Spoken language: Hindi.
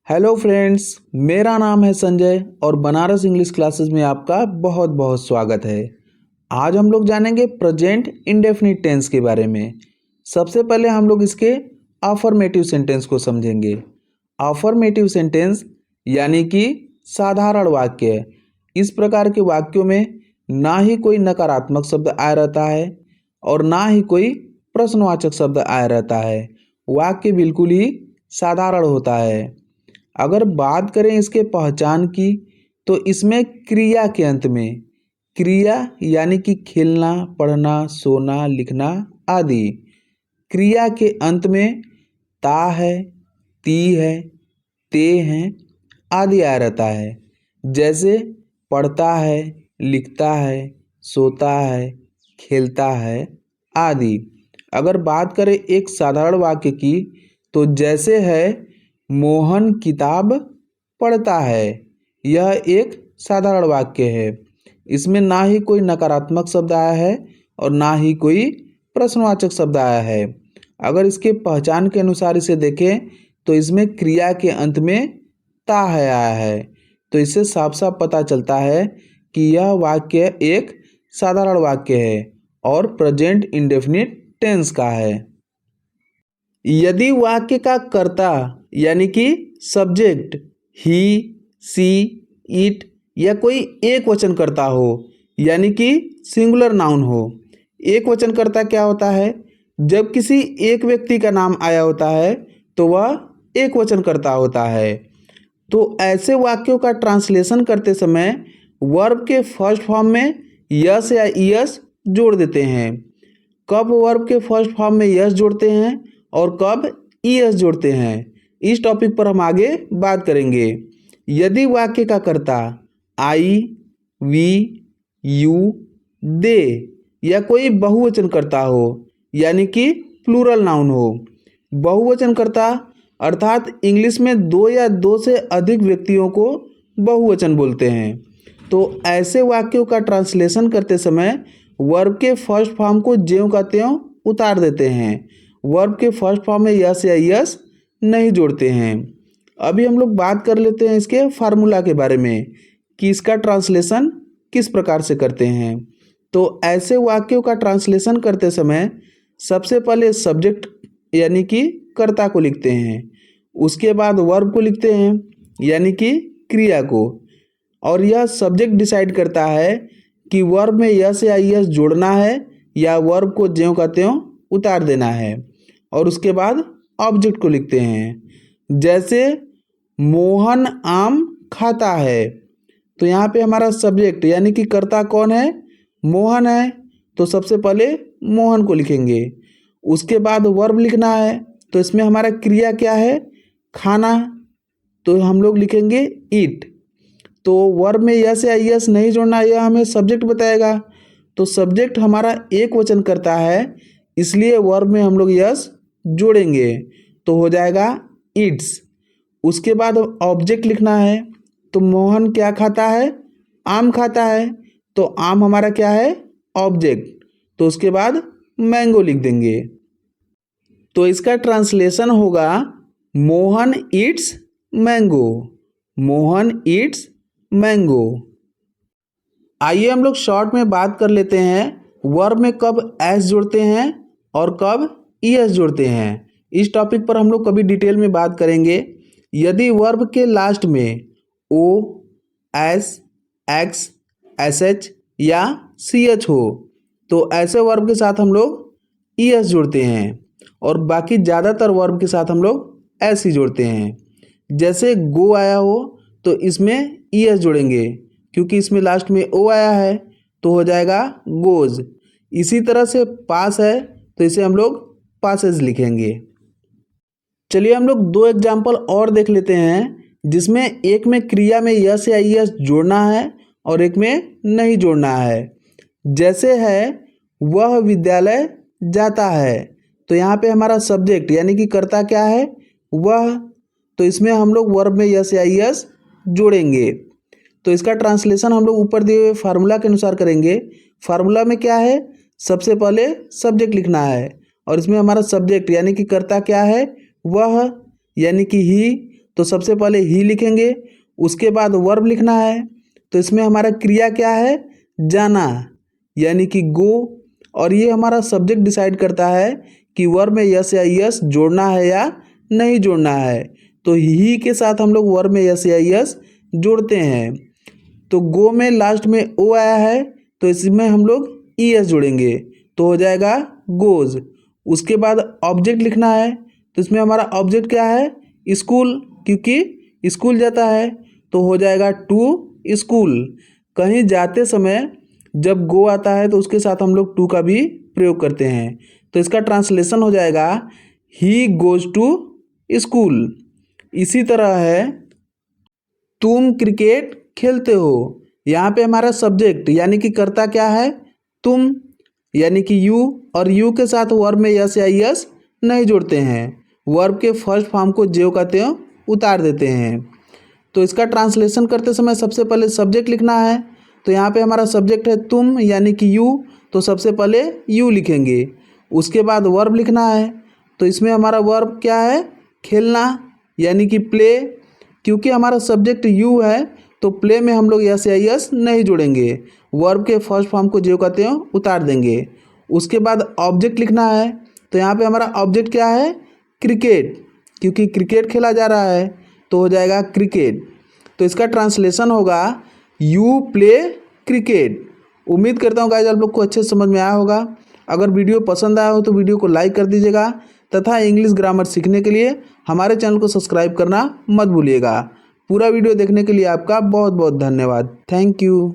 हेलो फ्रेंड्स, मेरा नाम है संजय और बनारस इंग्लिश क्लासेस में आपका बहुत बहुत स्वागत है। आज हम लोग जानेंगे प्रेजेंट इंडेफिनिट टेंस के बारे में। सबसे पहले हम लोग इसके अफर्मेटिव सेंटेंस को समझेंगे। अफर्मेटिव सेंटेंस यानी कि साधारण वाक्य। इस प्रकार के वाक्यों में ना ही कोई नकारात्मक शब्द आया रहता है और ना ही कोई प्रश्नवाचक शब्द आया रहता है। वाक्य बिल्कुल ही साधारण होता है। अगर बात करें इसके पहचान की तो इसमें क्रिया के अंत में क्रिया यानी कि खेलना, पढ़ना, सोना, लिखना आदि, क्रिया के अंत में ता है, ती है, ते हैं आदि आया रहता है। जैसे पढ़ता है, लिखता है, सोता है, खेलता है आदि। अगर बात करें एक साधारण वाक्य की तो जैसे है मोहन किताब पढ़ता है। यह एक साधारण वाक्य है। इसमें ना ही कोई नकारात्मक शब्द आया है और ना ही कोई प्रश्नवाचक शब्द आया है। अगर इसके पहचान के अनुसार इसे देखें तो इसमें क्रिया के अंत में ता है आया है। तो इससे साफ साफ पता चलता है कि यह वाक्य एक साधारण वाक्य है और प्रेजेंट इंडेफिनिट टेंस का है। यदि वाक्य का कर्ता यानी कि सब्जेक्ट ही, सी, इट या कोई एक वचन कर्ता हो यानी कि सिंगुलर नाउन हो। एक वचन कर्ता क्या होता है? जब किसी एक व्यक्ति का नाम आया होता है तो वह एक वचन कर्ता होता है। तो ऐसे वाक्यों का ट्रांसलेशन करते समय वर्ब के फर्स्ट फॉर्म में यस या ईएस जोड़ देते हैं। कब वर्ब के फर्स्ट फॉर्म में यस जोड़ते हैं और कब ईएस जोड़ते हैं, इस टॉपिक पर हम आगे बात करेंगे। यदि वाक्य का कर्ता आई, वी, यू, दे या कोई बहुवचन कर्ता हो यानी कि प्लूरल नाउन हो। बहुवचन कर्ता अर्थात इंग्लिश में दो या दो से अधिक व्यक्तियों को बहुवचन बोलते हैं। तो ऐसे वाक्यों का ट्रांसलेशन करते समय वर्ब के फर्स्ट फॉर्म को ज्यों का त्यों उतार देते हैं। वर्ब के फर्स्ट फॉर्म में यस या यस नहीं जोड़ते हैं। अभी हम लोग बात कर लेते हैं इसके फार्मूला के बारे में कि इसका ट्रांसलेशन किस प्रकार से करते हैं। तो ऐसे वाक्यों का ट्रांसलेशन करते समय सबसे पहले सब्जेक्ट यानी कि कर्ता को लिखते हैं, उसके बाद वर्ब को लिखते हैं यानी कि क्रिया को, और यह सब्जेक्ट डिसाइड करता है कि वर्ब में यस या यस जोड़ना है या वर्ब को ज्यों का त्यों उतार देना है। और उसके बाद ऑब्जेक्ट को लिखते हैं। जैसे मोहन आम खाता है, तो यहाँ पे हमारा सब्जेक्ट यानी कि कर्ता कौन है? मोहन है। तो सबसे पहले मोहन को लिखेंगे। उसके बाद वर्ब लिखना है, तो इसमें हमारा क्रिया क्या है? खाना। तो हम लोग लिखेंगे ईट। तो वर्ब में यस या यस नहीं जोड़ना, यह हमें सब्जेक्ट बताएगा। तो सब्जेक्ट हमारा एक वचन करता है, इसलिए वर्ब में हम लोग यस जोड़ेंगे तो हो जाएगा ईट्स। उसके बाद ऑब्जेक्ट लिखना है। तो मोहन क्या खाता है? आम खाता है। तो आम हमारा क्या है? ऑब्जेक्ट। तो उसके बाद मैंगो लिख देंगे। तो इसका ट्रांसलेशन होगा Mohan Yeats mango. Mohan Yeats mango. आइए हम लोग शॉर्ट में बात कर लेते हैं वर्ब में कब एस जोड़ते हैं और कब ईएस जोड़ते हैं। इस टॉपिक पर हम लोग कभी डिटेल में बात करेंगे। यदि वर्ब के लास्ट में ओ, एस, एक्स, एस एच या सी एच हो तो ऐसे वर्ब के साथ हम लोग ईएस जोड़ते हैं और बाकी ज़्यादातर वर्ब के साथ हम लोग एस ही जोड़ते हैं। जैसे गो आया हो तो इसमें ईएस जोड़ेंगे क्योंकि इसमें लास्ट में ओ आया है तो हो जाएगा गोज। इसी तरह से पास है तो इसे हम लोग पासेज लिखेंगे। चलिए हम लोग दो एग्जाम्पल और देख लेते हैं जिसमें एक में क्रिया में यस या यस जोड़ना है और एक में नहीं जोड़ना है। जैसे है वह विद्यालय जाता है, तो यहाँ पे हमारा सब्जेक्ट यानी कि कर्ता क्या है? वह। तो इसमें हम लोग वर्ब में यस या यस जोड़ेंगे। तो इसका ट्रांसलेशन हम लोग ऊपर दिए हुए फार्मूला के अनुसार करेंगे। फार्मूला में क्या है? सबसे पहले सब्जेक्ट लिखना है और इसमें हमारा सब्जेक्ट यानी कि कर्ता क्या है? वह यानी कि ही। तो सबसे पहले ही लिखेंगे, उसके बाद वर्ब लिखना है। तो इसमें हमारा क्रिया क्या है, जाना, यानी कि गो। और ये हमारा सब्जेक्ट डिसाइड करता है कि वर्ब में यस या यस जोड़ना है या नहीं जोड़ना है। तो ही के साथ हम लोग वर्ब में यस या यस जोड़ते हैं। तो गो में लास्ट में ओ आया है, तो इसमें हम लोग ई एस जोड़ेंगे, तो हो जाएगा गोज। उसके बाद ऑब्जेक्ट लिखना है, तो इसमें हमारा ऑब्जेक्ट क्या है, स्कूल, क्योंकि स्कूल जाता है, तो हो जाएगा टू स्कूल। कहीं जाते समय जब गो आता है तो उसके साथ हम लोग टू का भी प्रयोग करते हैं। तो इसका ट्रांसलेशन हो जाएगा ही गोज टू स्कूल। इसी तरह है तुम क्रिकेट खेलते हो। यहाँ पे हमारा सब्जेक्ट यानी कि कर्ता क्या है, तुम, यानी कि यू, और यू के साथ वर्ब में यस या यस नहीं जोड़ते हैं। वर्ब के फर्स्ट फॉर्म को ज्यों का त्यों उतार देते हैं। तो इसका ट्रांसलेशन करते समय सबसे पहले सब्जेक्ट लिखना है। तो यहाँ पे हमारा सब्जेक्ट है तुम, यानी कि यू, तो सबसे पहले यू लिखेंगे। उसके बाद वर्ब लिखना है। तो इसमें हमारा वर्ब क्या है, खेलना, यानी कि प्ले। क्योंकि हमारा सब्जेक्ट यू है तो प्ले में हम लोग यस या यस नहीं जोड़ेंगे, वर्ब के फर्स्ट फॉर्म को ज्यों का त्यों उतार देंगे। उसके बाद ऑब्जेक्ट लिखना है। तो यहाँ पे हमारा ऑब्जेक्ट क्या है, क्रिकेट, क्योंकि क्रिकेट खेला जा रहा है, तो हो जाएगा क्रिकेट। तो इसका ट्रांसलेशन होगा यू प्ले क्रिकेट। उम्मीद करता हूँ गाइस आप लोग को अच्छे से समझ में आया होगा। अगर वीडियो पसंद आया हो तो वीडियो को लाइक कर दीजिएगा, तथा इंग्लिश ग्रामर सीखने के लिए हमारे चैनल को सब्सक्राइब करना मत भूलिएगा। पूरा वीडियो देखने के लिए आपका बहुत बहुत धन्यवाद। Thank you.